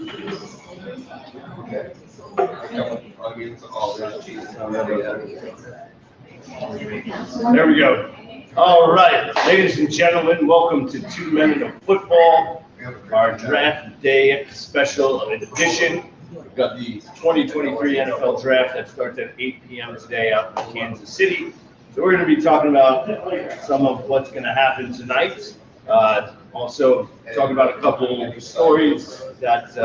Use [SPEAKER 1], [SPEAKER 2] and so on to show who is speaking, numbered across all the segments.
[SPEAKER 1] There we go. All right, ladies and gentlemen, welcome to 2 Minute of Football, our draft day special edition. We've got the 2023 NFL Draft that starts at 8 p.m. today out in Kansas City. So we're going to be talking about some of what's going to happen tonight. Also talking about a couple of stories that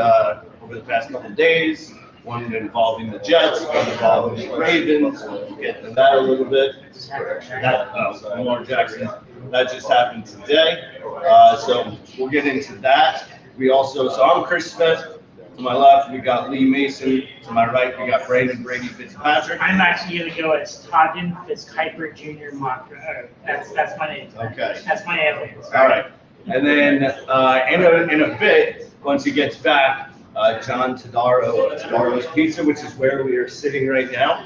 [SPEAKER 1] over the past couple of days. One involving the Jets, one involving the Ravens. We'll get into that a little bit. That Lamar Jackson, that just happened today. So we'll get into that. So I'm Chris Smith. To my left, we got Lee Mason. To my right, we got Brandon Brady Fitzpatrick.
[SPEAKER 2] I'm actually going to go as Toddin Fitzkiper Jr. That's my name.
[SPEAKER 1] Okay.
[SPEAKER 2] That's my alias.
[SPEAKER 1] All right. And then in a bit, once he gets back, John Todaro, Todaro's Pizza, which is where we are sitting right now,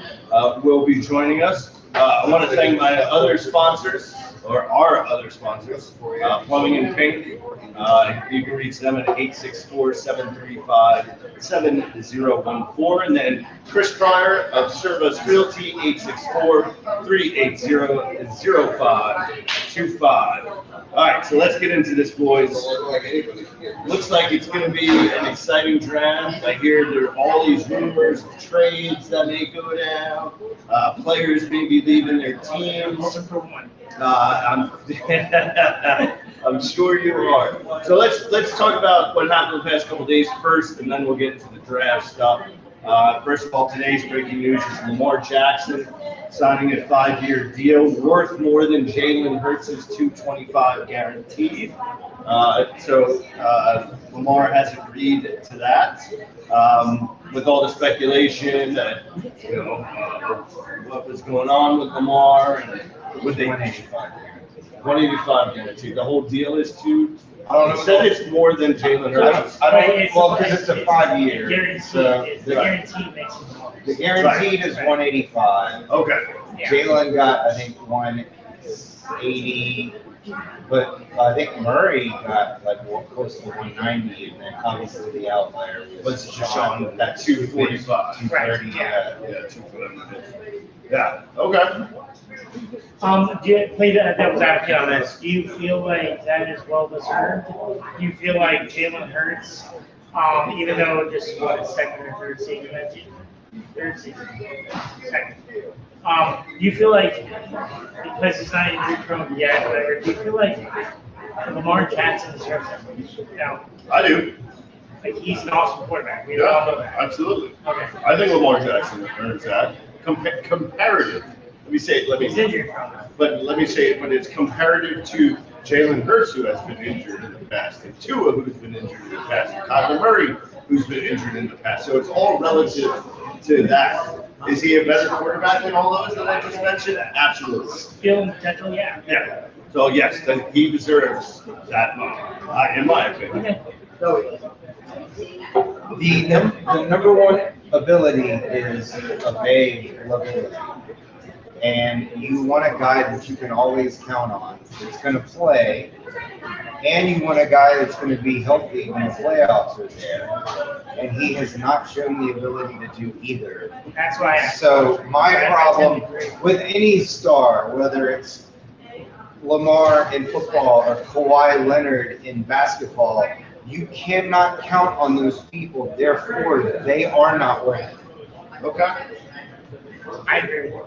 [SPEAKER 1] will be joining us. I want to thank my other sponsors, or our other sponsors, Plumbing and Paint. You can reach them at 864-735-7014. And then Chris Pryor of Service Realty, 864-380-0525. All right, so let's get into this, boys. Looks like it's going to be an exciting draft. I hear there are all these rumors of trades that may go down. Players may be leaving their teams. I'm sure you are. So let's talk about what happened the past couple of days first, and then we'll get into the draft stuff. First of all, today's breaking news is Lamar Jackson signing a 5-year deal worth more than Jalen Hurts' $225 guaranteed. So Lamar has agreed to that. With all the speculation that what was going on with Lamar and would they 185 guaranteed. The whole deal is to. I don't know. Said it's more than Jalen Hurts.
[SPEAKER 3] I don't. Well, because it's a 5-year.
[SPEAKER 2] The guaranteed makes it more.
[SPEAKER 3] The guaranteed is 185.
[SPEAKER 1] Okay.
[SPEAKER 2] Yeah.
[SPEAKER 3] Jalen got, I think, 180, but I think Murray got like close to 190, and then obviously the outlier
[SPEAKER 1] Was Deshaun that 245?
[SPEAKER 3] 230. Yeah.
[SPEAKER 1] Yeah, 240. Yeah. Okay.
[SPEAKER 2] Do you play that devil's advocate on this? Do you feel like that is well deserved? Do you feel like Jalen Hurts, even though this is what his second or third season, second. Do you feel like because he's not injury prone yet, whatever? Do you feel like Lamar Jackson deserves that? No.
[SPEAKER 1] I do.
[SPEAKER 2] Like he's an awesome quarterback. We
[SPEAKER 1] Yeah,
[SPEAKER 2] all know that.
[SPEAKER 1] absolutely.
[SPEAKER 2] Okay.
[SPEAKER 1] I think Lamar Jackson earns that. Comparative. Let me say
[SPEAKER 2] He's injury prone.
[SPEAKER 1] But let me say it, but it's comparative to Jalen Hurts, who has been injured in the past, and Tua, who's been injured in the past, and Kyler Murray, who's been injured in the past. So it's all relative to that. Is he a better quarterback than all those that I just mentioned? Absolutely.
[SPEAKER 2] Skill and potential, yeah.
[SPEAKER 1] Yeah. So yes, then he deserves that money, in my opinion.
[SPEAKER 2] Okay.
[SPEAKER 3] The number one ability is availability. And you want a guy that you can always count on, that's going to play, and you want a guy that's going to be healthy when the playoffs are there. And he has not shown the ability to do either.
[SPEAKER 2] That's why I asked.
[SPEAKER 3] So my problem with any star, whether it's Lamar in football or Kawhi Leonard in basketball, you cannot count on those people. Therefore, they are not winning.
[SPEAKER 1] Okay.
[SPEAKER 2] I agree with you.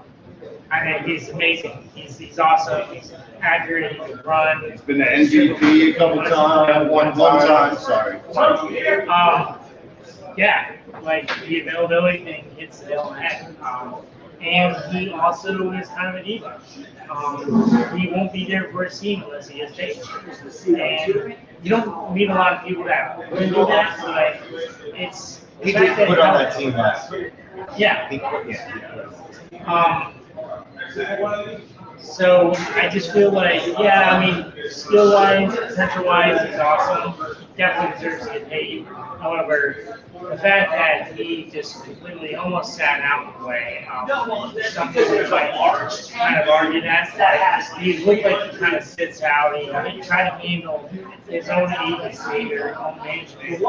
[SPEAKER 2] I mean, he's amazing. He's awesome. He's accurate. He can run.
[SPEAKER 1] He's been the MVP a couple times. One time. Sorry.
[SPEAKER 2] Yeah, like the availability thing hits the nail on the head. And he also is kind of a diva. He won't be there for a team unless he is taken. And you don't meet a lot of people that will do that. Like it's
[SPEAKER 3] He did put on that team last year.
[SPEAKER 2] Yeah.
[SPEAKER 3] He put, yeah.
[SPEAKER 2] So I just feel like, yeah, I mean, skill-wise, potential-wise, he's awesome. He definitely deserves to get paid. However, the fact that he just completely almost sat out of the way, something that's like kind of argued that. He looked like he kind of sits out. He tried to handle his own agency or his own management.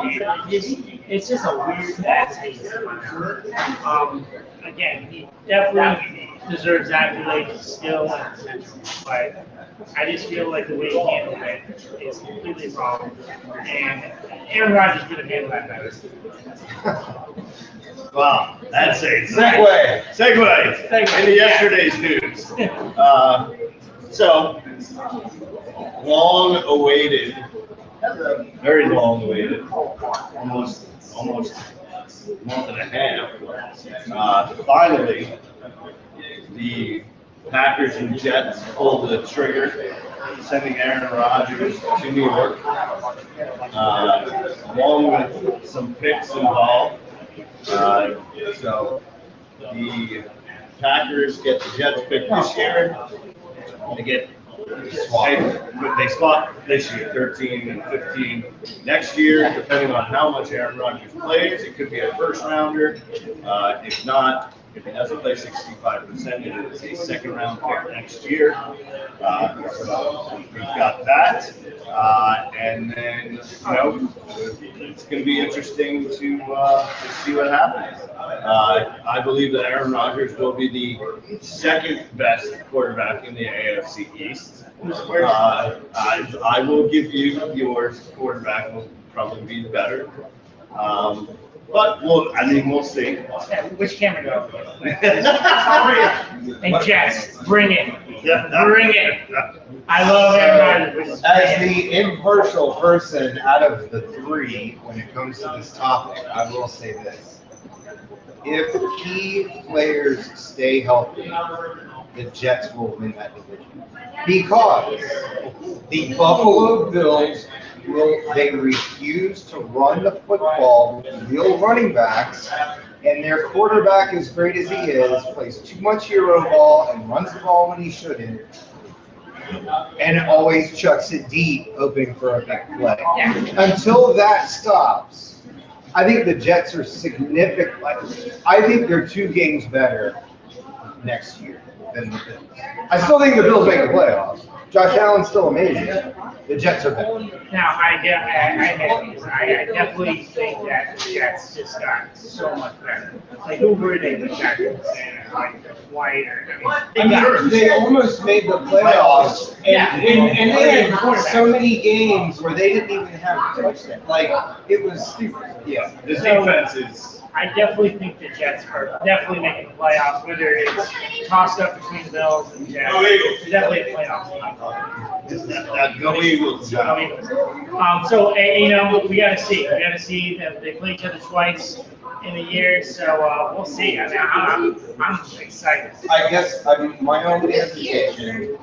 [SPEAKER 2] it's just a weird bad taste in my mouth. Again, he definitely deserves accolades, skill, and potential, but I just feel like the way he handled it is completely wrong, and Aaron Rodgers could have handled that better.
[SPEAKER 1] Wow, that's a
[SPEAKER 3] Segue.
[SPEAKER 1] Segue into yesterday's news. So, long-awaited, very long-awaited, almost a month and a half. Finally, the Packers and Jets pulled the trigger, sending Aaron Rodgers to New York, along with some picks involved. So the Packers get the Jets pick this year. They get they swap this year, 13 and 15. Next year, depending on how much Aaron Rodgers plays, it could be a first rounder. If not, if he doesn't play 65%, it is a second round pick next year. So we've got that. And then, it's going to be interesting to see what happens. I believe that Aaron Rodgers will be the second best quarterback in the AFC East. I will give you your quarterback will probably be better. But we'll see.
[SPEAKER 2] Which camera go? And Jets, bring it. Bring it. I love Aaron Rodgers.
[SPEAKER 3] As the impartial person out of the three, when it comes to this topic, I will say this. If key players stay healthy, the Jets will win that division. Because the Buffalo Bills they refuse to run the football with real running backs, and their quarterback, as great as he is, plays too much hero ball and runs the ball when he shouldn't, and always chucks it deep, hoping for a big play. Until that stops, I think the Jets are significant. I think they're 2 games better next year than the Bills. I still think the Bills make the playoffs. Josh Allen's still amazing. The Jets are better.
[SPEAKER 2] Now, I definitely think that the Jets just got so much better. Like, who were they? The Jackals and like White or
[SPEAKER 3] They almost made the playoffs, and they had so many games where they didn't even have a touchdown. Like, it was stupid.
[SPEAKER 1] Yeah, the defense is.
[SPEAKER 2] I definitely think the Jets are definitely making the playoffs, whether it's tossed up between the Bills and the Jets.
[SPEAKER 1] Go Eagles.
[SPEAKER 2] It's definitely a playoff team.
[SPEAKER 1] Go Eagles.
[SPEAKER 2] Go Eagles. So, we got to see. We got to see that they play each other twice in a year, so we'll see. I mean, I'm excited.
[SPEAKER 3] I guess my only hesitation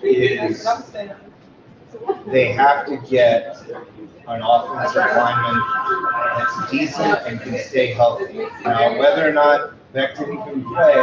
[SPEAKER 3] is they have to get an offensive lineman that's decent and can stay healthy. Now, whether or not Becton can play,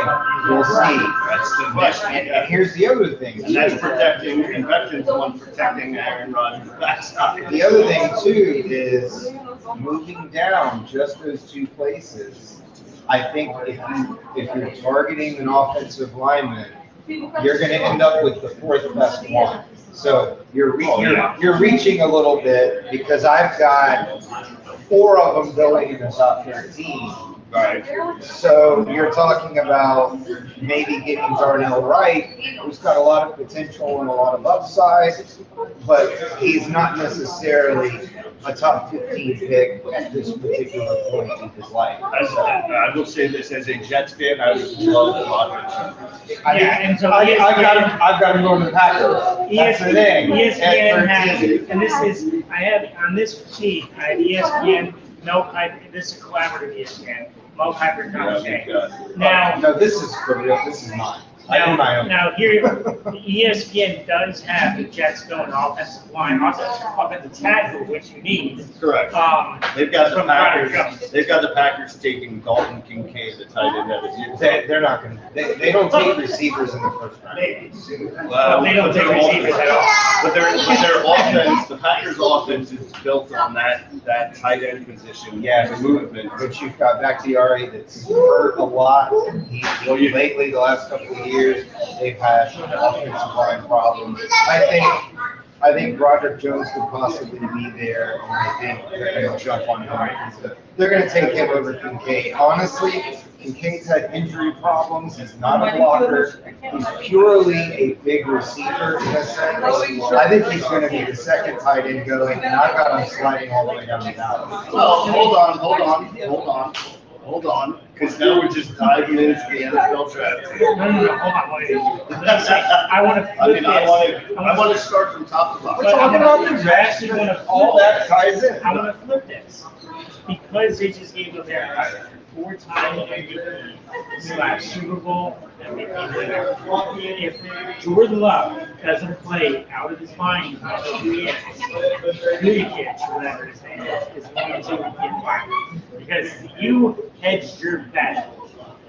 [SPEAKER 3] we'll see.
[SPEAKER 1] That's the question.
[SPEAKER 3] And here's the other thing.
[SPEAKER 1] And that's protecting, and Becton's the one protecting Aaron Rodgers' backside.
[SPEAKER 3] The other thing too is moving down just those 2 places. I think if you're targeting an offensive lineman, you're going to end up with the 4th best one. So you're reaching a little bit because I've got 4 of them going in the top 13.
[SPEAKER 1] Right.
[SPEAKER 3] So you're talking about maybe getting Darnell Wright, who's got a lot of potential and a lot of upside, but he's not necessarily a top 15 pick at this particular point in his life.
[SPEAKER 1] I will say this as a Jets fan, I would love Rodgers.
[SPEAKER 2] And so
[SPEAKER 3] I've got him going to the Packers. That's the thing.
[SPEAKER 2] ESPN has, and this is, I have on this sheet, I have ESPN, Mel Kiper, this is collaborative ESPN, Mel Kiper, Tom Shea. Now,
[SPEAKER 3] No, this is for real. This is mine. I do my own.
[SPEAKER 2] Now, here, ESPN does have the Jets going offensive line, offensive tackle, which you need.
[SPEAKER 1] Correct. They've got the Packers. They've got the Packers taking Dalton Kincaid, the tight end out of you.
[SPEAKER 3] They're not going to. They don't take receivers in the first round.
[SPEAKER 2] They don't take receivers at all.
[SPEAKER 1] But their offense, the Packers' offense is built on that tight end position.
[SPEAKER 3] Yeah,
[SPEAKER 1] the movement.
[SPEAKER 3] But you've got Bakhtiari that's hurt a lot. Lately, the last couple of years, they've had offensive line problems. I think I think Broderick Jones could possibly be there, and I think they're going to jump on him. They're going to take him over Kincaid. Honestly, Kincaid's had injury problems. He's not a blocker. He's purely a big receiver in a sense. I think he's going to be the second tight end going, and I've got him sliding all the way down the ballot.
[SPEAKER 1] Well, hold on, because now we're just diving into the NFL draft.
[SPEAKER 2] No, hold on, wait. I want to
[SPEAKER 1] I
[SPEAKER 2] flip
[SPEAKER 1] mean,
[SPEAKER 2] this.
[SPEAKER 1] I want to start from top to bottom.
[SPEAKER 3] We're talking about the draft, all that ties in.
[SPEAKER 2] I want to flip this because they just gave up their 4-time MVP / Super Bowl MVP winner. If Jordan Love doesn't play out of his mind, Julian Kitch, whatever his name is going to get fired because you hedged your bet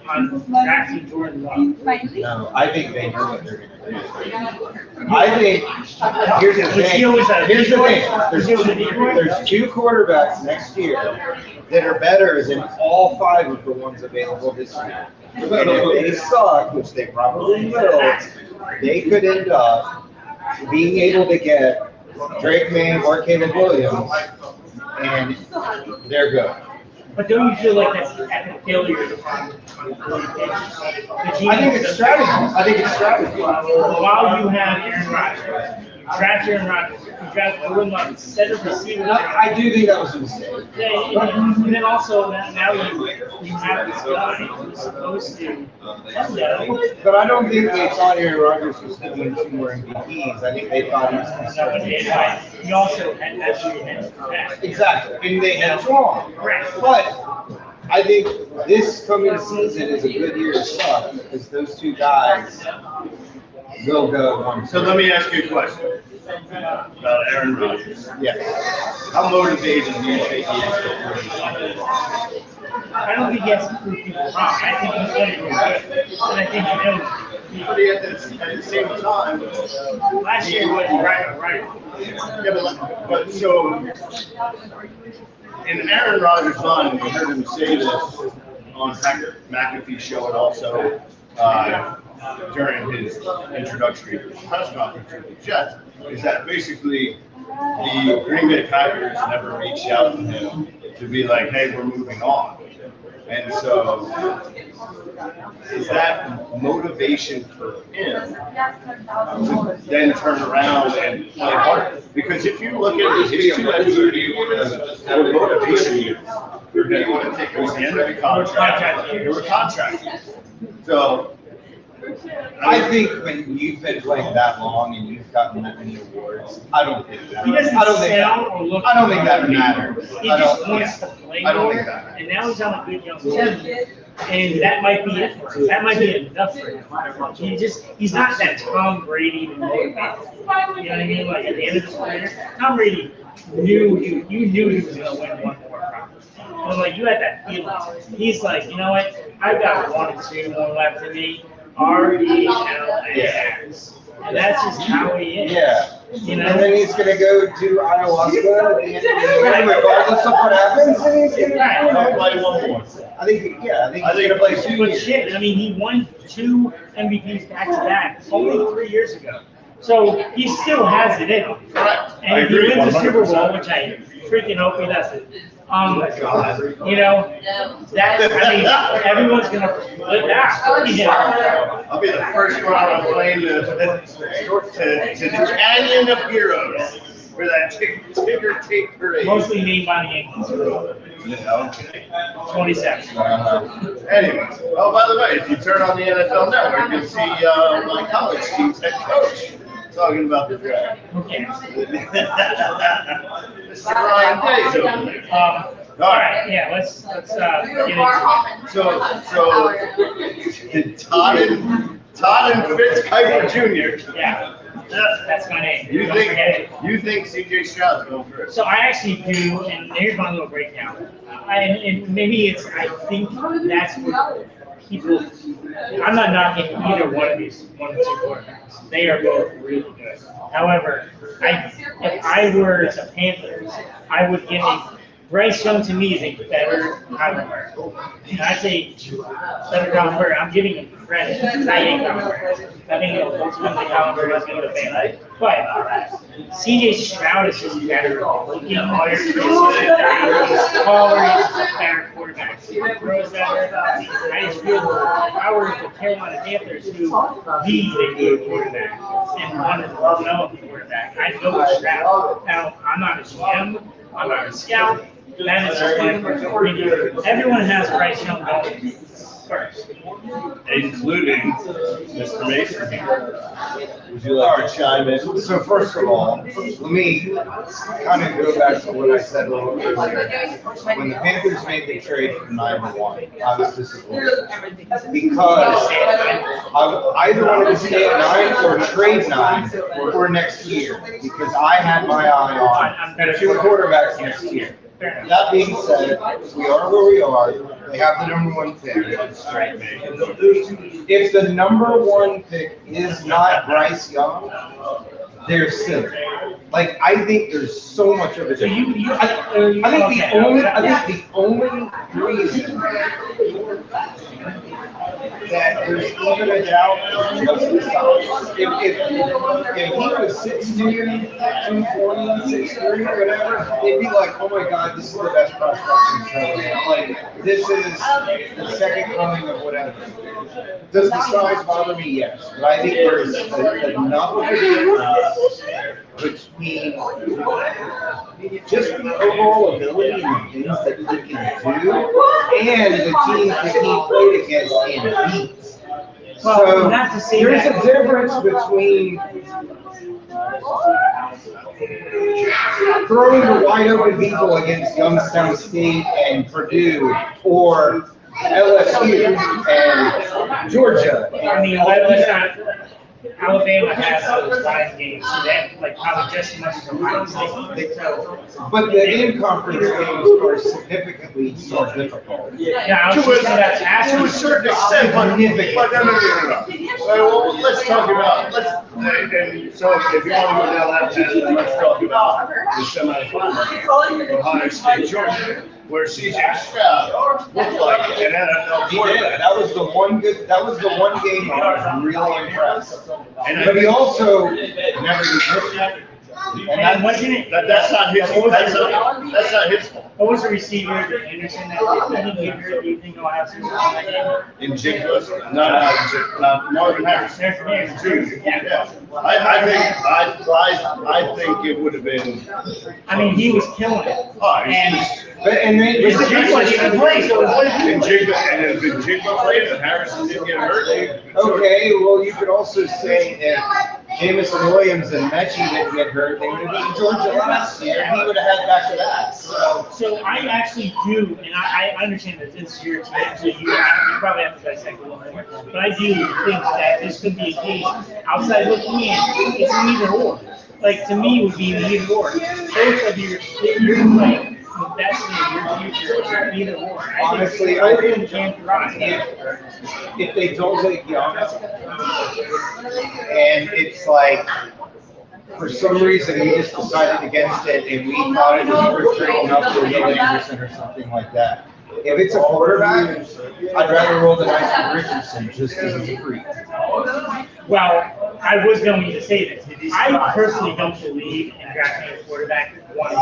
[SPEAKER 2] on drafting Jordan Love.
[SPEAKER 3] No, I think they know what they're going to do. I think, here's the thing. There's 2 quarterbacks next year that are better than all 5 of the ones available this year. And if they suck, which they probably will, they could end up being able to get Drake May or Caleb Williams, and they're good.
[SPEAKER 2] But don't you feel like that's an epic failure on
[SPEAKER 3] I think it's strategy.
[SPEAKER 2] While you have Aaron Rodgers, you draft Aaron Rodgers, you draft Jordan Love instead of receiver.
[SPEAKER 3] I do think that was a mistake.
[SPEAKER 2] And then also now you have this guy who's supposed to.
[SPEAKER 3] But I don't think they thought Aaron Rodgers was going to win 2 more MVPs. I think they thought he was going to start.
[SPEAKER 2] He also had actually had that.
[SPEAKER 3] Exactly, and they had wrong.
[SPEAKER 2] Correct.
[SPEAKER 3] But I think this coming season is a good year to suck because those 2 guys will go one.
[SPEAKER 1] So let me ask you a question about Aaron Rodgers.
[SPEAKER 3] Yes.
[SPEAKER 1] How motivated do you think he is to prove something?
[SPEAKER 2] I don't think he has to prove people wrong. I think he's going to do good. And I think he knows.
[SPEAKER 1] But at the same time,
[SPEAKER 2] Last year was right.
[SPEAKER 1] yeah, but so in Aaron Rodgers' mind, we heard him say this on Patrick McAfee's show and also during his introductory press conference with the Jets, is that basically the Green Bay Packers never reached out to him to be like, hey, we're moving on. And so, is that motivation for him to then turn around and play hard? Because if you look at his 2 MVPs, the motivation for him was the end of the contract. They were contracted. So,
[SPEAKER 3] I think when you've been playing that long and you've gotten that many awards, I don't think that.
[SPEAKER 2] He doesn't sound or look.
[SPEAKER 3] I don't think that matters.
[SPEAKER 2] He just wants to play
[SPEAKER 3] I don't
[SPEAKER 2] more,
[SPEAKER 3] think that matters.
[SPEAKER 2] and now he's on a good young team, and that might be it for him. That might be enough for him. He's not that Tom Brady to motivate. You know what I mean? Like at the end of his career, Tom Brady knew you knew he was going to win one more probably. But like you had that feeling. He's like, you know what? I've got 1 or 2 more left in me. RELAX. And that's just how he is.
[SPEAKER 3] Yeah.
[SPEAKER 2] You know?
[SPEAKER 3] And then he's going to go do ayahuasca at the end of the year, regardless of what happens, and he's going to
[SPEAKER 1] play one more.
[SPEAKER 3] I think he's going to play 2
[SPEAKER 2] But
[SPEAKER 3] years.
[SPEAKER 2] shit, I mean, he won 2 MVPs back to back only 3 years ago. So he still has it in him.
[SPEAKER 1] Correct.
[SPEAKER 2] And if he wins the Super Bowl, which I freaking hope he doesn't, you know, that, I mean, everyone's going to flip out. You know?
[SPEAKER 1] I'll be the first one on a plane to the Canyon of Heroes for that ticker tape parade.
[SPEAKER 2] Mostly named by the Yankees.
[SPEAKER 1] You know?
[SPEAKER 2] 27.
[SPEAKER 1] Anyway, oh, by the way, if you turn on the NFL Network, you'll see my college team's head coach talking about the draft.
[SPEAKER 2] Okay.
[SPEAKER 1] Mr. Ryan Day's over there.
[SPEAKER 2] All right, yeah, let's get into it.
[SPEAKER 1] So Todd and Fitz Kuiper Jr.
[SPEAKER 2] Yeah, that's my name.
[SPEAKER 1] You
[SPEAKER 2] Don't forget it.
[SPEAKER 1] think CJ Stroud's going first?
[SPEAKER 2] So I actually do, and here's my little breakdown. And maybe it's, I think that's what people, I'm not knocking either one of these 1 and 2 quarterbacks. They are both really good. However, if I were the Panthers, I would give a Bryce Young to me is a better Kyler Murray. And I say better Kyler Murray. I'm giving him credit because I hate Kyler Murray. I think ultimately Kyler Murray is going to fail. But CJ Stroud is just better. Looking harder, he's taller, he's a better quarterback. He throws better. I just feel if I were the Carolina Panthers who need a good quarterback and wanted to know a quarterback, I'd go with Stroud. Now, I'm not a GM. I'm not a scout. That is just my personal opinion. Everyone has Bryce Young going first.
[SPEAKER 1] Including Mr. Mason here. Would you like to chime in?
[SPEAKER 3] So first of all, let me kind of go back to what I said a little earlier. When the Panthers made the trade for 9-1, I was disappointed because I either wanted to stay at 9 or trade 9 for next year because I had my eye on 2 quarterbacks next year. That being said, we are where we are. They have the number 1 pick. If the number 1 pick is not Bryce Young, they're silly. Like, I think there's so much of it.
[SPEAKER 2] So
[SPEAKER 3] I think the only reason that there's even a doubt is just the size. If he was 6'2", 240, 6'3", whatever, they'd be like, oh my God, this is the best prospect in Trevor. Like, this is the second coming of whatever. Does the size bother me? Yes. But I think there's enough of a difference between just the overall ability and the things that he can do and the teams that he played against and beat.
[SPEAKER 2] Well, not to say
[SPEAKER 3] there's
[SPEAKER 2] that.
[SPEAKER 3] a difference between throwing the wide open people against Youngstown State and Purdue or LSU and Georgia.
[SPEAKER 2] I mean, let's not. Alabama has those 5 games. So that, like, probably just as much as Ohio State.
[SPEAKER 3] But the in-conference games are significantly more difficult.
[SPEAKER 2] Yeah, I was just about to ask
[SPEAKER 1] To a
[SPEAKER 2] you.
[SPEAKER 1] certain extent, but no. Well, let's talk about, and so if you want to go down that path, then let's talk about the semifinal, Ohio State, Georgia, where CJ Stroud looked like an NFL
[SPEAKER 3] He did.
[SPEAKER 1] quarterback.
[SPEAKER 3] That was the one game I was really impressed.
[SPEAKER 1] And
[SPEAKER 3] But he also never used
[SPEAKER 2] And wasn't it?
[SPEAKER 1] that's not his, that's not his fault.
[SPEAKER 2] What was the receiver, Anderson, that didn't give her, do you think Ohio State won that game?
[SPEAKER 1] In Jigba, not Marvin Harris.
[SPEAKER 2] There's Anderson, yeah.
[SPEAKER 1] I think it would have been.
[SPEAKER 2] I mean, he was killing it.
[SPEAKER 1] Oh,
[SPEAKER 2] And
[SPEAKER 3] And they,
[SPEAKER 2] It's the Jigba didn't play, so it wasn't.
[SPEAKER 1] And if Jigba played and Harrison didn't get hurt,
[SPEAKER 3] okay, well, you could also say if Jamison Williams and Mechie didn't get hurt, they would have beaten Georgia last year. He would have had back-to-back.
[SPEAKER 2] So I actually do, and I understand that this is your team, so you probably have to dissect a little more. But I do think that this could be a case, outside looking in, it's an either or. Like, to me, it would be an either or. Both of you're like, the best in your future, either or.
[SPEAKER 3] Honestly, I think if they don't take Young, and it's like, for some reason, we just decided against it, and we thought it was worth trading up for Will Anderson or something like that. If it's a quarterback, I'd rather roll the dice with Richardson just because he's a freak.
[SPEAKER 2] Well, I was going to say this. I personally don't believe in drafting a quarterback one.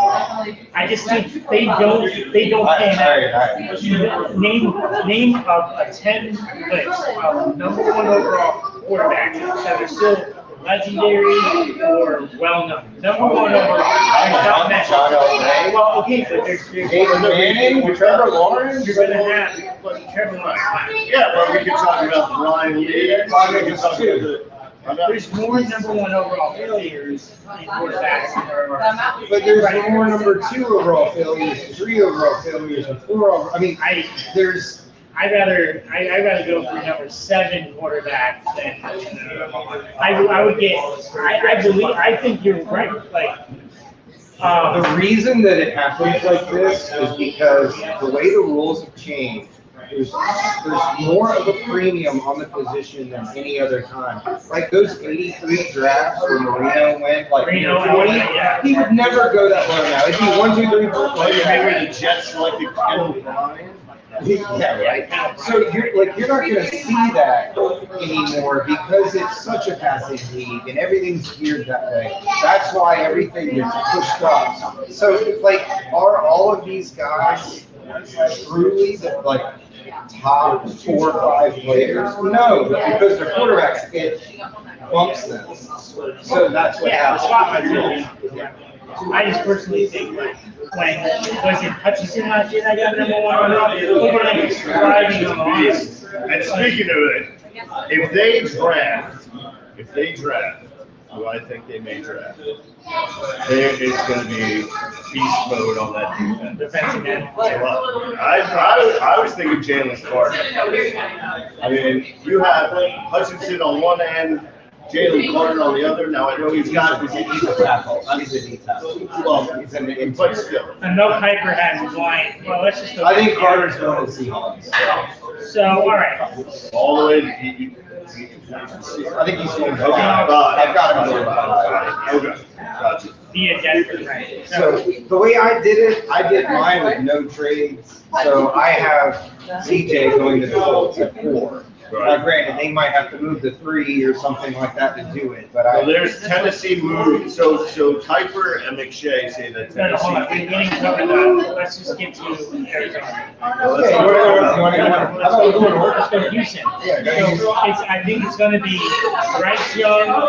[SPEAKER 2] I just think they don't pan out. Name of a 10 list of number 1 overall quarterbacks that are still legendary or well-known. Number 1 overall.
[SPEAKER 3] John Elway.
[SPEAKER 2] Well, okay, but there's
[SPEAKER 3] Peyton Manning, Trevor Lawrence.
[SPEAKER 2] you're going to have Trevor Lawrence.
[SPEAKER 1] yeah, but we could talk about Ryan Lee. We could talk about
[SPEAKER 2] There's more number 1 overall failures in quarterbacks than there are.
[SPEAKER 3] But there's more number 2 overall failures, 3 overall failures, and 4 overall. I mean, there's.
[SPEAKER 2] I'd rather go for number 7 quarterback than I would get. I think you're right. Like
[SPEAKER 3] The reason that it happens like this is because the way the rules have changed, there's more of a premium on the position than any other time. Like those 83 drafts where Marino went, like
[SPEAKER 2] Marino,
[SPEAKER 3] 20,
[SPEAKER 2] yeah.
[SPEAKER 3] he would never go that low now. It'd be 1, 2, 3, 4, 5.
[SPEAKER 1] Maybe the Jets selected Kevin Bryant.
[SPEAKER 3] Yeah, right. So you're not gonna see that anymore because it's such a passing league and everything's geared that way. That's why everything gets pushed up. So like, are all of these guys truly the top 4 or 5 players? No, because their quarterbacks hit bumps them. So that's what
[SPEAKER 2] Yeah, the spot
[SPEAKER 3] happens.
[SPEAKER 2] might really. I just personally think like when was it Hutchinson last year that got number 1 look at him driving on the offense.
[SPEAKER 1] And speaking of it, if they draft, who I think they may draft, there is going to be beast mode on that defense.
[SPEAKER 2] Defensive end.
[SPEAKER 1] I was thinking Jalen Carter. I mean, you have Hutchinson on one end, Jalen Carter on the other. Now, I know he's a tackle. He's a deep tackle. Well, he's an but still.
[SPEAKER 2] And no Piper has blind. Well, let's just go.
[SPEAKER 3] I think Carter's going to Seahawks.
[SPEAKER 2] So, all right.
[SPEAKER 1] All the way
[SPEAKER 3] I think he's going to
[SPEAKER 1] Okay,
[SPEAKER 3] I've got him going to
[SPEAKER 1] Okay, gotcha.
[SPEAKER 2] Via Denver, right?
[SPEAKER 3] So the way I did mine with no trades. So I have CJ going to the Colts at 4. Now granted, they might have to move to 3 or something like that to do it, but
[SPEAKER 1] Well, there's Tennessee move. So Kuiper and McShay say that
[SPEAKER 2] No, hold on.
[SPEAKER 1] Tennessee.
[SPEAKER 2] We didn't cover that. Let's just get to Arizona.
[SPEAKER 3] Okay, how about we go to work?
[SPEAKER 2] Let's go to Houston.
[SPEAKER 3] Yeah, go to Houston.
[SPEAKER 2] I think it's going to be Bryce Young. I'll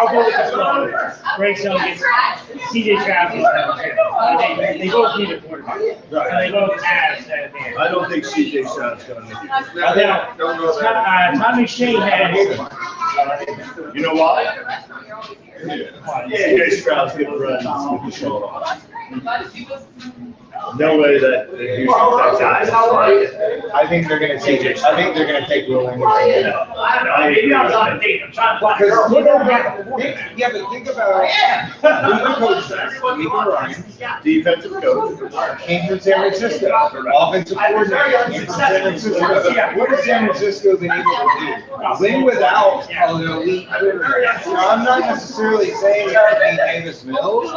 [SPEAKER 2] go with this one. Bryce Young gets CJ Stroud. They both need a quarterback. And they both have that there.
[SPEAKER 1] I don't think CJ Stroud's going to make it.
[SPEAKER 2] Now, Tommy Shea has.
[SPEAKER 1] You know why? CJ Stroud's going to run with the show off. No way that the Houston Texans like it.
[SPEAKER 3] I think they're gonna take it. I think they're gonna take Will Anderson.
[SPEAKER 2] Maybe I'm not a date. I'm trying to
[SPEAKER 3] Because yeah, but think about who the coach is. Nico Ryan
[SPEAKER 1] Defensive coach.
[SPEAKER 3] came from San Francisco, offensive coordinator came from San Francisco. What has San Francisco been able to do? Win without an elite quarterback. Now, I'm not necessarily saying that they Davis Mills,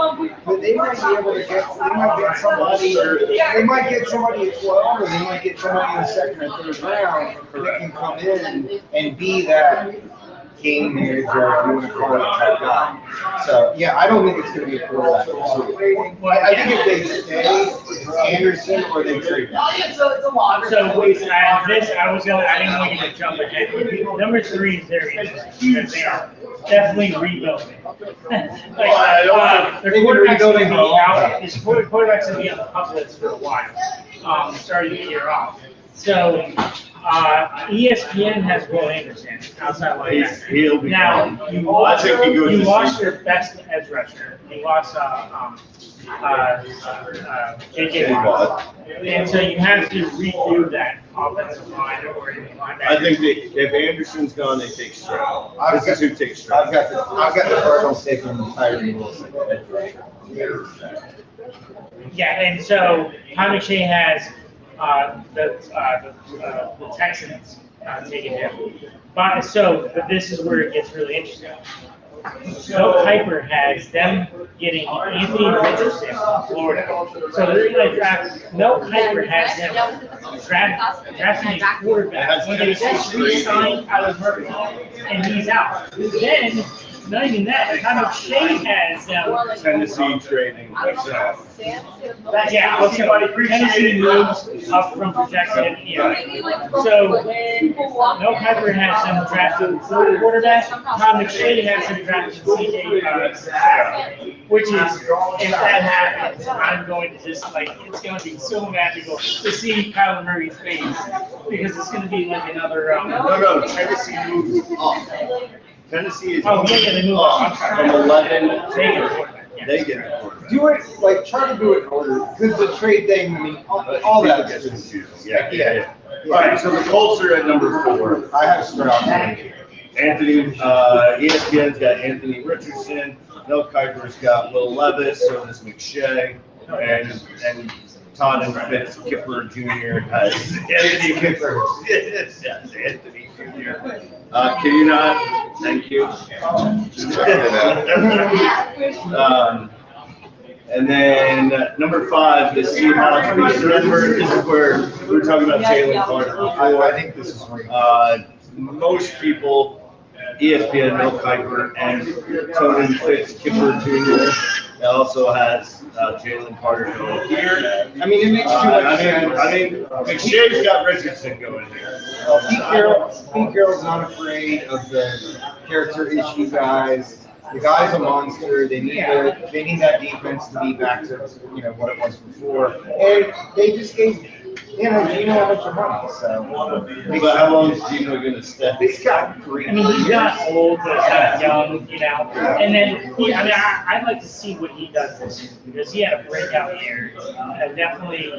[SPEAKER 3] but they might be able to get. They might get somebody. They might get somebody at 12, or they might get somebody in the 2nd or 3rd round that can come in and be that game manager, if you want to call it that guy. So yeah, I don't think it's going to be a quarterback. I think if they stay Anderson or they trade.
[SPEAKER 2] So wait, I didn't want you to jump ahead. Number 3 is very interesting because they are definitely rebuilding. Their quarterback's going to be out. His quarterback's going to be on the pup list for a while, starting the year off. So ESPN has Will Anderson outside linebacker.
[SPEAKER 1] He'll be
[SPEAKER 2] Now
[SPEAKER 1] fine.
[SPEAKER 2] you lost
[SPEAKER 1] to
[SPEAKER 2] your best edge rusher. You lost JJ Watt. And so you have to redo that offensive line or linebacker.
[SPEAKER 1] I think if Anderson's gone, they take Stroud. This is who takes Stroud.
[SPEAKER 3] I've got the Cardinals taking Tyree Wilson.
[SPEAKER 2] Yeah, and so Tommy Shea has the Texans taking him. But this is where it gets really interesting. Mel Kiper has them getting Anthony Richardson from Florida. So they're going to draft. Mel Kiper has them drafting a quarterback when they just re-signed Kyler Murray, and he's out. Then, not even that, Tommy Shea has them.
[SPEAKER 1] Tennessee trading.
[SPEAKER 2] Yeah, Tennessee moves up from projected. So, Mel Kiper has them drafting third quarterback. Tom McShay has them drafting CJ, which is, if that happens, I'm going to just it's going to be so magical to see Kyler Murray's face because it's going to be like another.
[SPEAKER 1] No, Tennessee moves up. Tennessee is
[SPEAKER 2] They move up.
[SPEAKER 1] from 11.
[SPEAKER 2] They get a quarterback. Yeah.
[SPEAKER 1] They get a quarterback.
[SPEAKER 3] Do it, try to do it in order, because the trade thing, I mean, all that
[SPEAKER 1] gets
[SPEAKER 3] is
[SPEAKER 1] confusing. Yeah. All right, so the Colts are at number 4.
[SPEAKER 3] I have Stroud.
[SPEAKER 1] Anthony, ESPN's got Anthony Richardson. Mel Kiper's got Will Levis. So does McShay. And Todd and Fitz Kipper Jr. has Anthony Kipper. Yes, Anthony Jr. Can you not? Thank you. And then number 5, the Seahawks. Remember, this is where we were talking about Jalen Carter before.
[SPEAKER 3] I think this is where
[SPEAKER 1] Most people, ESPN, Mel Kiper, and Tony Fitz Kipper Jr. also has Jalen Carter going here.
[SPEAKER 3] I mean, it makes too much sense.
[SPEAKER 1] I mean, McShay's got Richardson going here.
[SPEAKER 3] Pete Carroll's not afraid of the character issue guys. The guy's a monster. They need that defense to be back to what it was before. And they just gave Gino a bunch of money. So,
[SPEAKER 1] but how long is Gino going to stay?
[SPEAKER 3] He's got 3
[SPEAKER 2] I mean, he's not old, but he's not young, And then, I'd like to see what he does this year, because he had a breakout year. And definitely,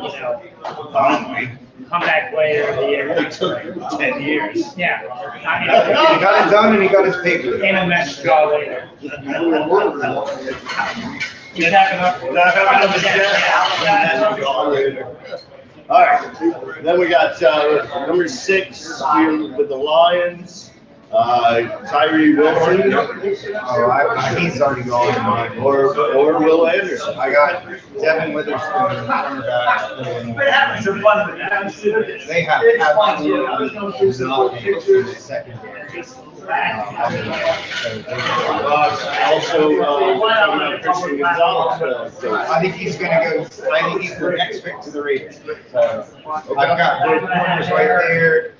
[SPEAKER 2] comeback player of the year.
[SPEAKER 1] It took 10 years.
[SPEAKER 2] Yeah.
[SPEAKER 3] He got it done and he got his paper.
[SPEAKER 2] And a mesh draw later. He's having up.
[SPEAKER 1] All right, then we got number 6 here with the Lions, Tyree Wilson.
[SPEAKER 3] He's already gone in mine.
[SPEAKER 1] Or Will Anderson.
[SPEAKER 3] I got Devin Witherspoon, cornerback. They have absolutely nothing in the secondary.
[SPEAKER 1] Also, Christian Gonzalez.
[SPEAKER 3] I think he's going to go. I think he's the next pick to the Raiders. So I've got good corners right there.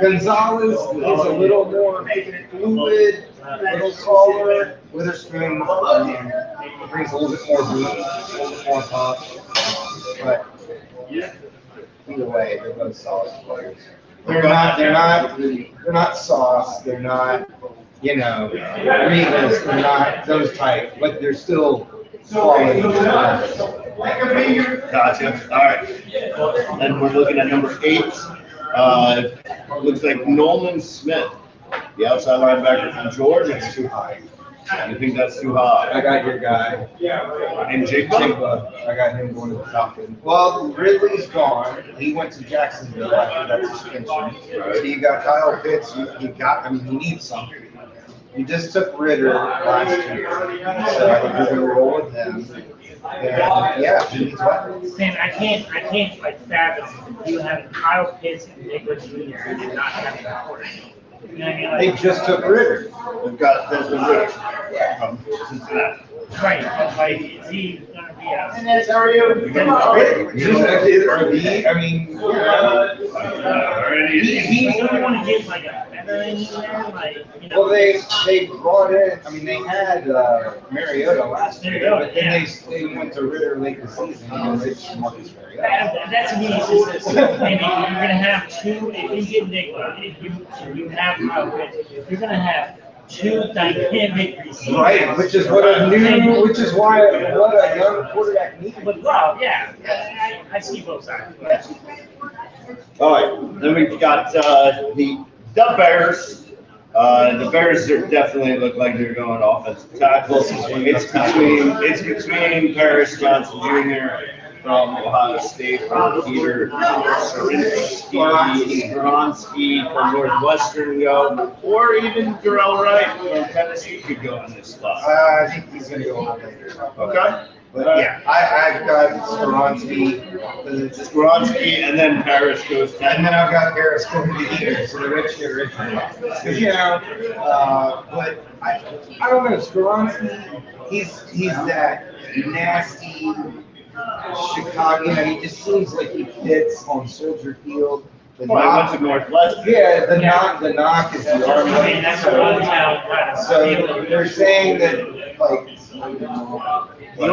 [SPEAKER 3] Gonzalez is a little more fluid, a little taller. Witherspoon brings a little bit more boot, a little bit more pop. But either way, they're both solid players. They're not sauce. They're not, Regas. They're not those type, but they're still quality.
[SPEAKER 1] Gotcha. All right. And we're looking at number 8. Looks like Nolan Smith, the outside linebacker from Georgia.
[SPEAKER 3] It's too high.
[SPEAKER 1] You think that's too high?
[SPEAKER 3] I got your guy.
[SPEAKER 1] And Jigba?
[SPEAKER 3] I got him going to the Falcons. Well, Ridley's gone. He went to Jacksonville after that suspension. So you got Kyle Pitts. You need something. You just took Ritter last year. So I think you're going to roll with him. And he needs weapons.
[SPEAKER 2] Man, I can't fathom you having Kyle Pitts and Nicholas Jr. and not having a quarterback. You know what I mean?
[SPEAKER 3] They just took Ritter.
[SPEAKER 1] We've got Desmond Ritter from Cincinnati.
[SPEAKER 2] Right, but is he going to be a...
[SPEAKER 1] How are you?
[SPEAKER 2] He's
[SPEAKER 3] I mean,
[SPEAKER 2] don't want to get like a veteran in there,
[SPEAKER 3] Well, they brought in. I mean, they had Mariota last year, but then they went to Ritter late this season because it's Marcus Mariota.
[SPEAKER 2] That's what he needs to say. Maybe you're going to have 2, if you get Nicholas, if you have Kyle Pitts, you're going to have 2 dynamic receivers.
[SPEAKER 3] Right, which is what a young quarterback needs.
[SPEAKER 2] But wow, yeah, I see both sides.
[SPEAKER 1] All right, then we've got the Bears. The Bears are definitely look like they're going offensive tackle. It's between Paris Johnson Jr. from Ohio State, from Peter Skoronsky from Northwestern go, or even Darrell Wright from Tennessee could go in this spot.
[SPEAKER 3] I think he's going to go on later.
[SPEAKER 1] Okay.
[SPEAKER 3] But yeah, I've got Skoronsky,
[SPEAKER 1] and then Paris goes to.
[SPEAKER 3] and then I've got Harris going to the Eagles, so the rich get richer. But I don't know, Skoronsky, he's that nasty Chicago, he just seems like he fits on Soldier Field.
[SPEAKER 1] He went to Northwestern.
[SPEAKER 3] Yeah, the knock is the Army.
[SPEAKER 2] That's a one-town kind of
[SPEAKER 3] So they're saying that like the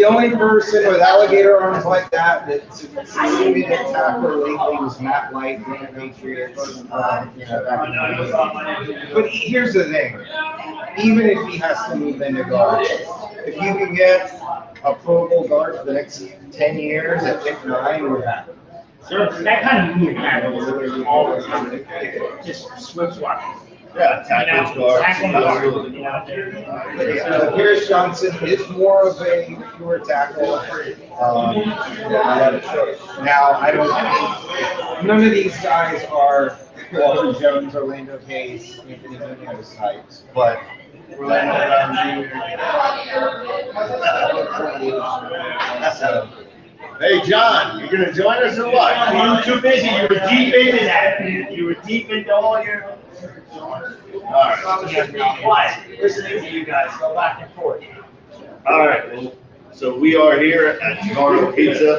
[SPEAKER 3] only person with alligator arms like that succeeded at tackle lately was Matt Light from the Patriots. Back in the day. But here's the thing: even if he has to move into guard, if you can get a Pro Bowl guard for the next 10 years at pick 9, we're happy.
[SPEAKER 2] Sure, that kind of move happens all the time. Just switch swap.
[SPEAKER 1] Yeah, tackles, guards,
[SPEAKER 2] tackle guard,
[SPEAKER 1] absolutely.
[SPEAKER 3] Pierce Johnson is more of a pure tackle. Now, I don't, none of these guys are Walter Jones, Orlando Pace, Anthony Munoz types, but
[SPEAKER 1] Orlando Brown Jr. Hey, John, you gonna join us or what?
[SPEAKER 2] You were too busy, you were deep into that, you were deep into all your.
[SPEAKER 1] All right.
[SPEAKER 2] Quiet, listening to you guys, go back and forth.
[SPEAKER 1] All right, well, so we are here at Garden Pizza,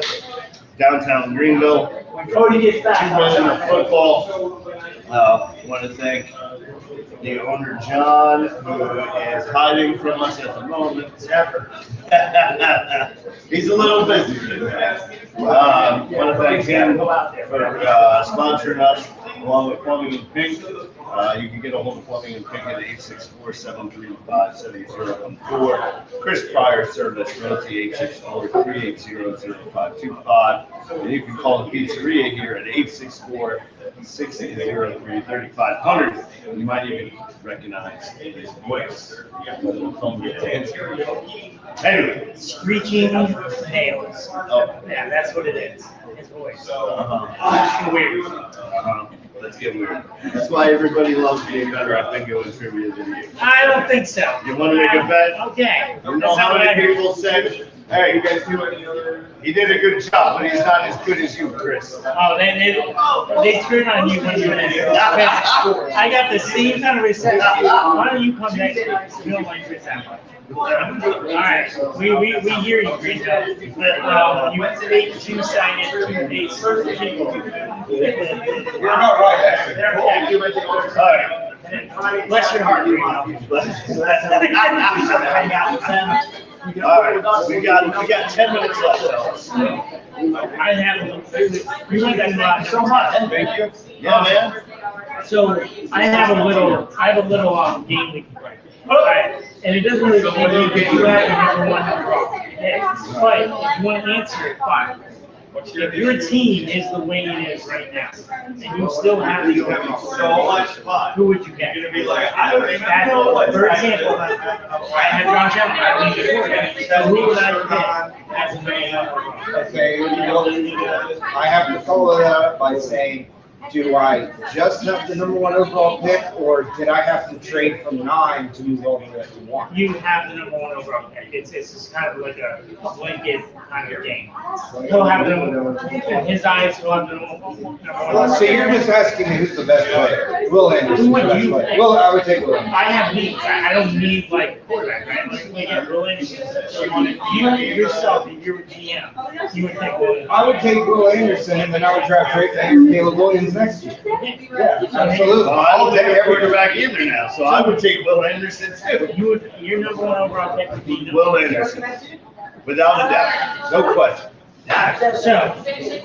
[SPEAKER 1] downtown Greenville.
[SPEAKER 2] When Cody gets back.
[SPEAKER 1] 2 men of football. Want to thank the owner, John, who is hiding from us at the moment. He's a little busy. Want to thank him for sponsoring us, along with Plumbing and Pink. You can get a hold of Plumbing and Pink at 864-735-7014. Chris Pryor, Service Realty, 864-380-0525. And you can call the pizzeria here at 864-603-3500. You might even recognize his voice. Anyway,
[SPEAKER 2] Screeching nails.
[SPEAKER 1] oh,
[SPEAKER 2] Yeah, that's what it is. His voice.
[SPEAKER 1] uh-huh.
[SPEAKER 2] Weird.
[SPEAKER 1] Let's get weird. That's why everybody loves being better at bingo and trivia than you.
[SPEAKER 2] I don't think so.
[SPEAKER 1] You want to make a bet?
[SPEAKER 2] Okay.
[SPEAKER 1] You know how many people said, hey, you guys do any other? He did a good job, but he's not as good as you, Chris.
[SPEAKER 2] Oh, they turned on you when you were in I got the same kind of reception. Why don't you come next week? We don't like Chris that much. All right, we hear you, Greenville, but you take two-sided, two-faced people.
[SPEAKER 3] You're not right, actually.
[SPEAKER 1] All right.
[SPEAKER 2] Bless your heart, Greenville.
[SPEAKER 1] All right, we got 10 minutes left.
[SPEAKER 2] I have, you went that so much.
[SPEAKER 1] Thank you. Yeah, man.
[SPEAKER 2] So I have a little game we can play. Alright, and it doesn't really make you get you have number one number wrong. But if you want to answer it, fine. If your team is the way it is right now, and you still have the overall,
[SPEAKER 1] So much fun.
[SPEAKER 2] who would you get?
[SPEAKER 1] You're gonna be like, I don't even know what.
[SPEAKER 2] For example, I had John Chapman, I don't even know that. So who would I pick as a main number one?
[SPEAKER 3] Okay, well, I have to follow that up by saying, do I just have the number one overall pick, or did I have to trade from 9 to move over to 1?
[SPEAKER 2] You have the number one overall pick. It's just kind of like a blanket kind of game. He'll have the, in his eyes, he'll have the number one.
[SPEAKER 3] So you're just asking me who's the best player? Will Anderson, the best player. Well, I would take Will Anderson.
[SPEAKER 2] I have needs. I don't need like quarterback, right? Like yeah, Will Anderson. You yourself, if you're a GM, you would take Will Anderson.
[SPEAKER 3] I would take Will Anderson, and then I would draft Caleb Williams next year. Yeah, absolutely.
[SPEAKER 1] Well, I don't take a quarterback either now, so I would take Will Anderson too.
[SPEAKER 2] You would, your number one overall pick would be
[SPEAKER 1] Will Anderson, without a doubt, no question.
[SPEAKER 2] So,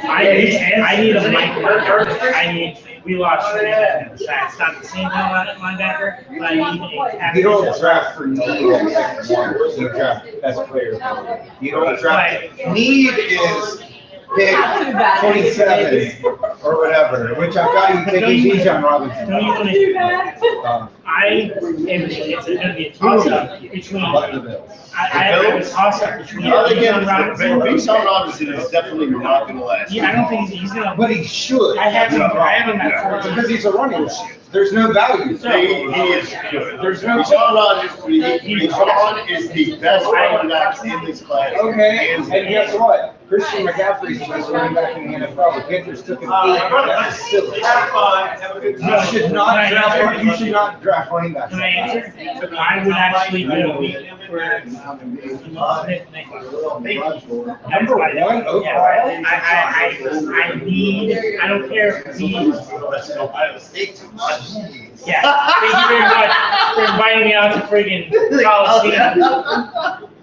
[SPEAKER 2] I need a Mike linebacker. We lost three. It's not the same linebacker, but I need a.
[SPEAKER 3] You don't draft for need at pick 1. You draft best player. You don't draft. Need is pick 27 or whatever, which I've got you taking Bijan Robinson.
[SPEAKER 2] Don't you want to do that? It's going to be a toss-up between. I have a toss-up between.
[SPEAKER 1] Again,
[SPEAKER 2] Robinson.
[SPEAKER 1] Bijan Robinson is definitely not going to last.
[SPEAKER 2] Yeah, I don't think he's going to.
[SPEAKER 3] But he should.
[SPEAKER 2] I have him at 14.
[SPEAKER 3] Because he's a running back. There's no value.
[SPEAKER 1] He is good.
[SPEAKER 3] There's no-
[SPEAKER 1] Bijan is the best running back in this class.
[SPEAKER 3] Okay, and guess what? Christian McCaffrey's the best running back in the NFL. The Panthers took him 8. That's silly. You should not draft running backs.
[SPEAKER 2] Can I answer? I would actually do for
[SPEAKER 3] Number 1 overall.
[SPEAKER 2] I don't care if he.
[SPEAKER 1] Ohio State too much.
[SPEAKER 2] Yeah, thank you very much for inviting me out to friggin' Coliseum.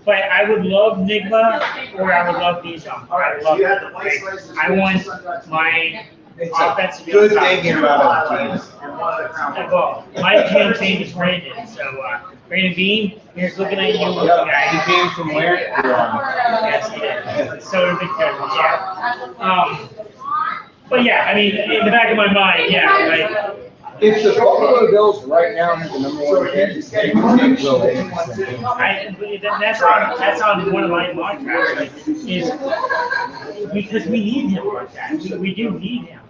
[SPEAKER 2] But I would love Nigma or I would love Bijan. All right, I love it. I want my offense to be
[SPEAKER 3] Good
[SPEAKER 2] on top.
[SPEAKER 3] thing about other teams.
[SPEAKER 2] Well, my campaign is Brandon, so Brandon Bean, here's looking at you,
[SPEAKER 3] He
[SPEAKER 2] guy.
[SPEAKER 3] came from where?
[SPEAKER 2] Yes, he did. So did Big Kevin, yeah. But yeah, I mean, in the back of my mind, yeah, like
[SPEAKER 3] If the Buffalo Bills right now have the number one pick, they would take Will Davis.
[SPEAKER 2] That's on one of my mantras, like, is because we need him like that. We do need him.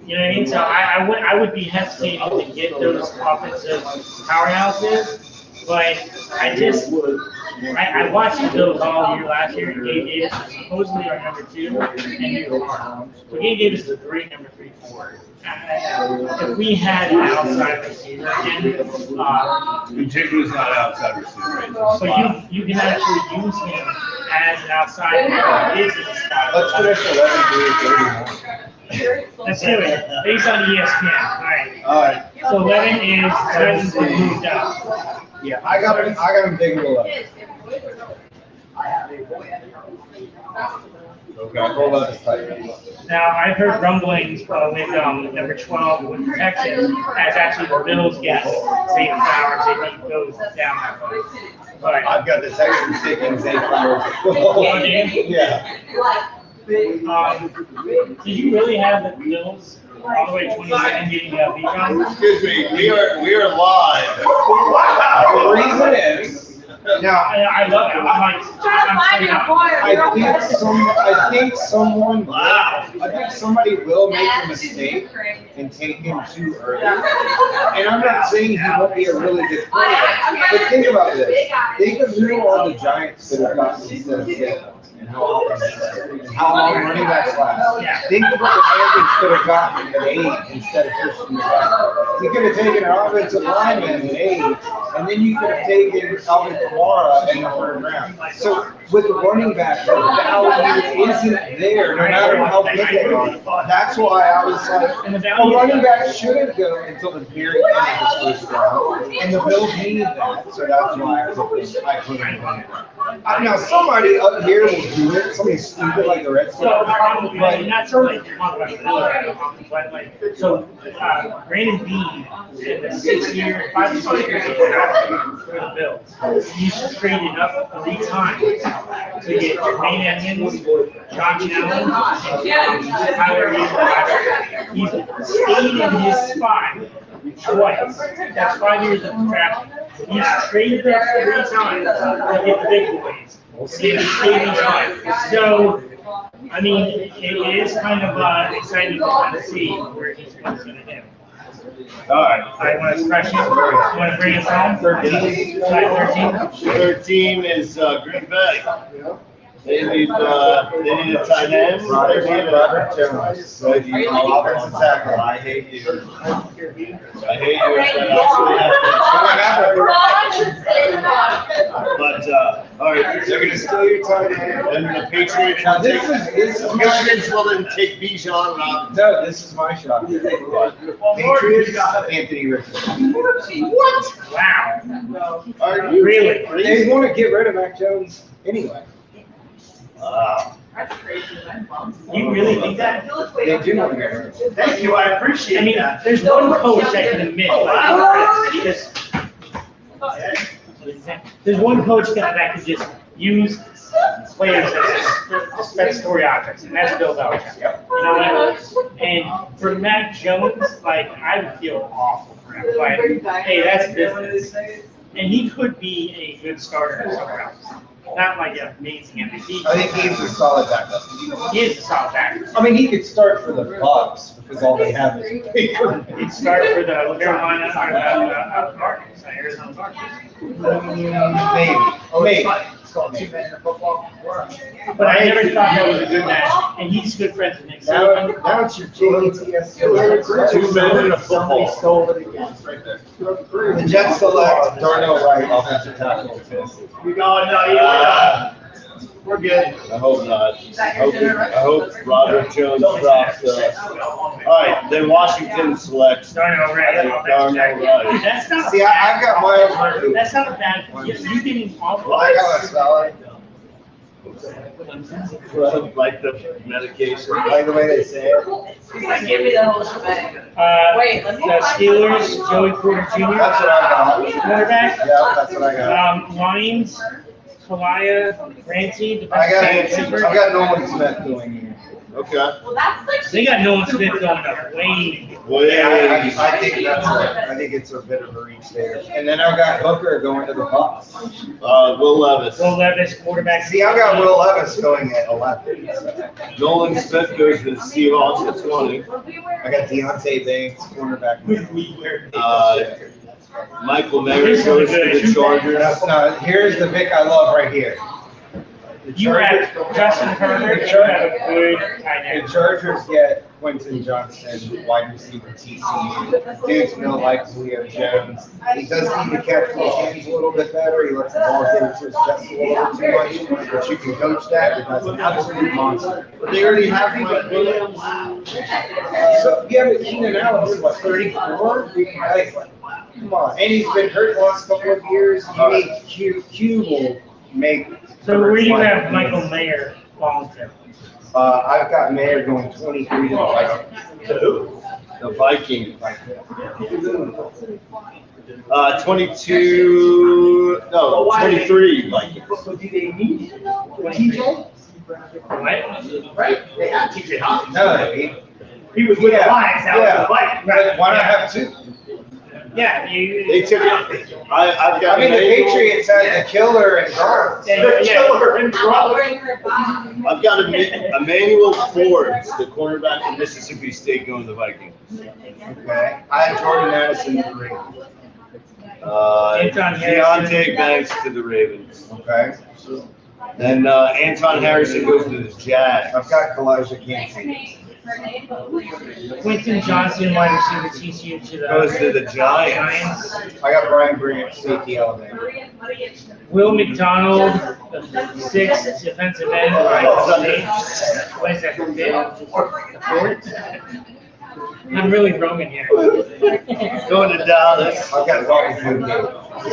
[SPEAKER 2] You know what I mean? So I would be hesitating to get those offensive powerhouses, but I watched the Bills all year last year. Gabe Davis was supposedly our number 2, and you are. But Gabe Davis is a great number 3, 4. If we had an outside receiver, and
[SPEAKER 1] Jigga's not an outside receiver, right?
[SPEAKER 2] so you can actually use him as an outside receiver. He is a spot.
[SPEAKER 3] Let's finish 11-3-31.
[SPEAKER 2] Let's do it. Based on ESPN.
[SPEAKER 3] All right.
[SPEAKER 2] So 11 is Titans moved up.
[SPEAKER 3] Yeah, I got him taking 11. Okay. Roll out his Titans.
[SPEAKER 2] Now, I've heard rumblings with number 12 with the Texans as actually the Bills get Zay Flowers if he goes down that way. But
[SPEAKER 3] I've got the Texans taking Zay Flowers. Yeah.
[SPEAKER 2] do you really have the Bills all the way 27 getting Bijan?
[SPEAKER 1] Excuse me, we are live.
[SPEAKER 3] The reason is, now,
[SPEAKER 2] I love it.
[SPEAKER 3] I think somebody will make a mistake and take him too early. And I'm not saying he won't be a really good quarterback, but think about this. Think of who all the Giants could have gotten instead of Saquon. And how long running backs last. Think of what the Panthers could have gotten at 8 instead of Christian McCaffrey. You could have taken an offensive lineman at 8, and then you could have taken Alvin Kamara in the 3rd round. So with the running back, the value isn't there, no matter how good they are. That's why I was like, a running back shouldn't go until the very end of the 1st round, and the Bills need that, so that's why I put him in. Now, somebody up here will do it, somebody stupid like the Redskins.
[SPEAKER 2] Not so like but like so Brandon Bean in the 5 to 6 years for the Bills. He's traded up 3 times to get Jermaine Edmonds, Josh Allen, and Tyler Higbee. He's stayed in his spot twice. That's 5 years of draft. He's traded up 3 times to get the big boys. So, I mean, it is kind of exciting to kind of see where he's going to do.
[SPEAKER 1] All right.
[SPEAKER 2] I want to express you. You want to bring us home? 13.
[SPEAKER 1] 13 is Green Bay. They need a tight end.
[SPEAKER 3] Robert Jones. Offensive tackle. I hate you.
[SPEAKER 1] I hate you. But all right, they're gonna steal your tight end, and the Patriots.
[SPEAKER 3] Now this is
[SPEAKER 1] The Patriots will then take Bijan Robinson.
[SPEAKER 3] No, this is my shot. Patriots, Anthony Richardson.
[SPEAKER 1] What?
[SPEAKER 2] Wow.
[SPEAKER 1] Are you
[SPEAKER 2] Really?
[SPEAKER 3] They want to get rid of Mac Jones anyway.
[SPEAKER 2] You really think that?
[SPEAKER 3] They do want to get rid of him.
[SPEAKER 4] Thank you, I appreciate
[SPEAKER 2] I mean,
[SPEAKER 4] that.
[SPEAKER 2] there's one coach that can admit, there's one coach that can just use players as dispensatory objects, and that's Bill Belichick. You know what? And for Mac Jones, like, I would feel awful for him. Like, hey, that's business. And he could be a good starter somewhere else. Not like an amazing MVP.
[SPEAKER 3] I think he's a solid backup.
[SPEAKER 2] He is a solid backup.
[SPEAKER 3] I mean, he could start for the Bucks because all they have is Baker.
[SPEAKER 2] He'd start for the Carolina or the Cardinals, the Arizona Cardinals.
[SPEAKER 3] Maybe.
[SPEAKER 4] It's called 2 men in football.
[SPEAKER 2] But I never thought that was a good match, and he's good friends with Nick
[SPEAKER 3] Now,
[SPEAKER 2] Saban.
[SPEAKER 3] now it's your JTS.
[SPEAKER 1] 2 men in a
[SPEAKER 4] Somebody
[SPEAKER 1] football.
[SPEAKER 4] stole it again.
[SPEAKER 1] Right there.
[SPEAKER 3] The Jets select Darnell Wright, offensive tackle.
[SPEAKER 4] We're good.
[SPEAKER 1] I hope not. I hope Robert Jones drops. All right, then Washington selects
[SPEAKER 2] Darnell Wright.
[SPEAKER 1] Darnell Wright.
[SPEAKER 2] Dude, that's not
[SPEAKER 3] See, I've got my.
[SPEAKER 2] That's not a bad. You getting off.
[SPEAKER 3] I got a solid.
[SPEAKER 1] Like the medication.
[SPEAKER 3] Like the way they say it.
[SPEAKER 5] Give me the whole shebang. Wait, let me
[SPEAKER 2] The
[SPEAKER 5] find
[SPEAKER 2] Steelers, Joey Porter Jr.
[SPEAKER 3] That's what I got.
[SPEAKER 2] Quarterback.
[SPEAKER 3] Yeah, that's what I got.
[SPEAKER 2] Lions, Kalaya, Ramsey,
[SPEAKER 3] I
[SPEAKER 2] defensive
[SPEAKER 3] got
[SPEAKER 2] Pittsburgh.
[SPEAKER 3] Nolan Smith going here.
[SPEAKER 1] Okay.
[SPEAKER 5] Well, that's like.
[SPEAKER 2] They got Nolan Smith going up way.
[SPEAKER 1] Way.
[SPEAKER 3] I think it's a bit of a reach there. And then I've got Hooker going to the Bucks.
[SPEAKER 1] Will Levis.
[SPEAKER 2] Will Levis, quarterback.
[SPEAKER 3] See, I've got Will Levis going at 11. So.
[SPEAKER 1] Nolan Smith goes to the Seahawks at 20.
[SPEAKER 3] I got Deontay Banks, cornerback.
[SPEAKER 1] Michael Mayer goes to the Chargers.
[SPEAKER 3] No, here's the pick I love right here.
[SPEAKER 2] You have Justin Herbert, you have a good tight
[SPEAKER 3] The
[SPEAKER 2] end.
[SPEAKER 3] Chargers get Quentin Johnson, wide receiver TCU. Dude's built like Julio Jones. He does need to catch his hands a little bit better. He lets the ball get into his chest a little bit too much, but you can coach that because an absolute monster.
[SPEAKER 1] But they already have Mike Williams.
[SPEAKER 3] So, yeah, but Keenan Allen's what, 34? Like, come on. And he's been hurt the last couple of years. You need Q will make.
[SPEAKER 2] So where do you have Michael Mayer falling to?
[SPEAKER 3] I've got Mayer going 23 to the Vikings.
[SPEAKER 1] The Vikings. 23 Vikings.
[SPEAKER 4] So do they need TJ?
[SPEAKER 2] What?
[SPEAKER 4] Right? They have TJ Hopkins.
[SPEAKER 3] No,
[SPEAKER 4] He was with the Lions, now
[SPEAKER 3] yeah.
[SPEAKER 4] with the Vikings.
[SPEAKER 3] But why not have two?
[SPEAKER 2] Yeah,
[SPEAKER 1] They
[SPEAKER 2] you.
[SPEAKER 1] took it. I've got.
[SPEAKER 3] I mean, the
[SPEAKER 1] Emmanuel-
[SPEAKER 3] Patriots had the killer and guards.
[SPEAKER 4] The killer and brother.
[SPEAKER 1] I've got Emmanuel Forbes, the cornerback from Mississippi State, going to the Vikings.
[SPEAKER 3] Okay. I had Jordan Addison to the Ravens.
[SPEAKER 2] Anton Harrison.
[SPEAKER 1] Deontay Banks to the Ravens.
[SPEAKER 3] Okay.
[SPEAKER 1] Then Anton Harrison goes to the Jags.
[SPEAKER 3] I've got Kalijah Kancey.
[SPEAKER 2] Quentin Johnson, wide receiver, TCU to
[SPEAKER 1] Goes
[SPEAKER 2] the
[SPEAKER 1] to the Giants.
[SPEAKER 3] I got Brian Grant, safety element.
[SPEAKER 2] Will McDonald, the sixth defensive end, Ohio State. What is that, the fourth? I'm really roaming here.
[SPEAKER 1] Going to Dallas.
[SPEAKER 3] I've got Dalton Kincaid.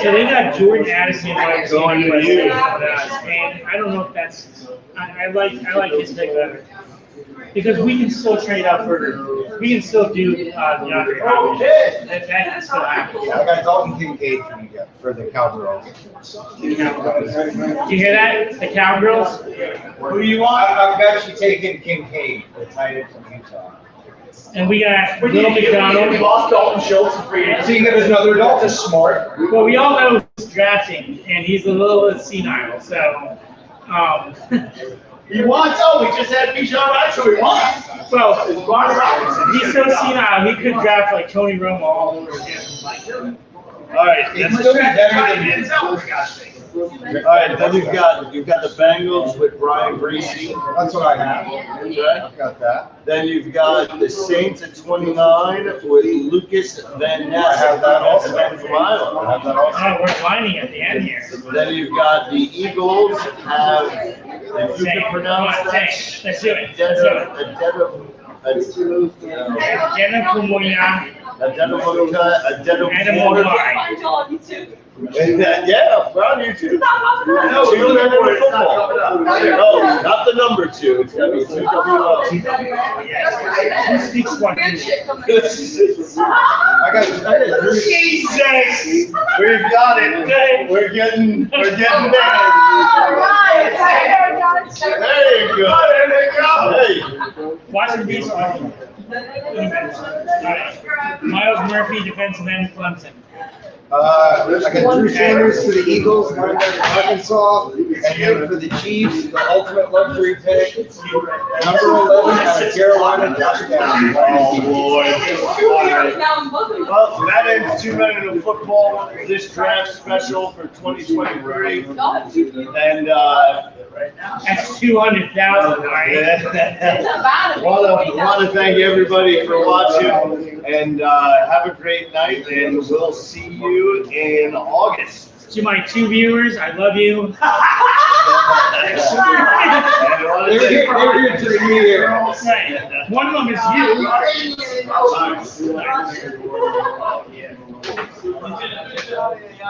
[SPEAKER 2] So they got Jordan Addison, wide receiver,
[SPEAKER 1] Going to
[SPEAKER 2] USA,
[SPEAKER 1] you.
[SPEAKER 2] and I don't know if that's, I like his pick better. Because we can still trade up for, we can still do DeAndre Hopkins. That can still happen.
[SPEAKER 3] I got Dalton Kincaid for the Cowgirls.
[SPEAKER 2] Do you hear that? The Cowgirls?
[SPEAKER 1] Who do you want?
[SPEAKER 3] I've got you taking Kincaid, the tight end from Utah.
[SPEAKER 2] And we got
[SPEAKER 4] We
[SPEAKER 2] Will McDonald.
[SPEAKER 4] lost Dalton Schultz in free agency.
[SPEAKER 3] So you get another Dalton. Smart.
[SPEAKER 2] Well, we all know he's drafting, and he's a little bit senile, so,
[SPEAKER 4] He wants, we just had Bijan Ratcher, he wants.
[SPEAKER 2] well,
[SPEAKER 4] It's Ron Robinson.
[SPEAKER 2] he's so senile, he could draft like Tony Romo all over again.
[SPEAKER 1] All right.
[SPEAKER 3] It's still better than
[SPEAKER 4] Denzel, for God's sake.
[SPEAKER 1] All right. Then you've got the Bengals with Brian Greasy.
[SPEAKER 3] That's what I have.
[SPEAKER 1] Okay.
[SPEAKER 3] I've got that.
[SPEAKER 1] Then you've got the Saints at 29 with Lucas Van Ness.
[SPEAKER 3] I have that also.
[SPEAKER 1] From
[SPEAKER 3] I
[SPEAKER 1] Iowa.
[SPEAKER 3] have that also.
[SPEAKER 2] Oh, we're lining at the end here.
[SPEAKER 1] Then you've got the Eagles have, if you
[SPEAKER 2] Say it,
[SPEAKER 1] can
[SPEAKER 2] come
[SPEAKER 1] pronounce
[SPEAKER 2] on,
[SPEAKER 1] that,
[SPEAKER 2] say it. Let's do it. Let's do it. Jenna Kumoya, Animal Lie.
[SPEAKER 1] Yeah, we're on YouTube.
[SPEAKER 4] No,
[SPEAKER 1] Two
[SPEAKER 4] really,
[SPEAKER 1] men in
[SPEAKER 4] it's not
[SPEAKER 1] football.
[SPEAKER 4] coming up.
[SPEAKER 1] No, not the number two. It's gonna be 2
[SPEAKER 2] Who speaks one?
[SPEAKER 3] I got
[SPEAKER 1] Jesus, we've got it. We're getting there. There you go. Hey.
[SPEAKER 2] Washington D.C. Miles Murphy, defensive end, Clemson.
[SPEAKER 3] I got Drew Sanders for the Eagles, linebacker for Arkansas, and then for the Chiefs, the ultimate luxury pick, number 11 out of Carolina, Josh Allen.
[SPEAKER 1] Oh, boy. Well, that ends 2 Men in Football, this draft special for 2023. And,
[SPEAKER 2] That's 200,000, right?
[SPEAKER 1] yeah. Want to thank everybody for watching, and have a great night, and we'll see you in August.
[SPEAKER 2] To my 2 viewers, I love you.
[SPEAKER 1] And I wanna
[SPEAKER 3] They're
[SPEAKER 1] thank-
[SPEAKER 3] here to the new year.
[SPEAKER 2] Right. One of them is you.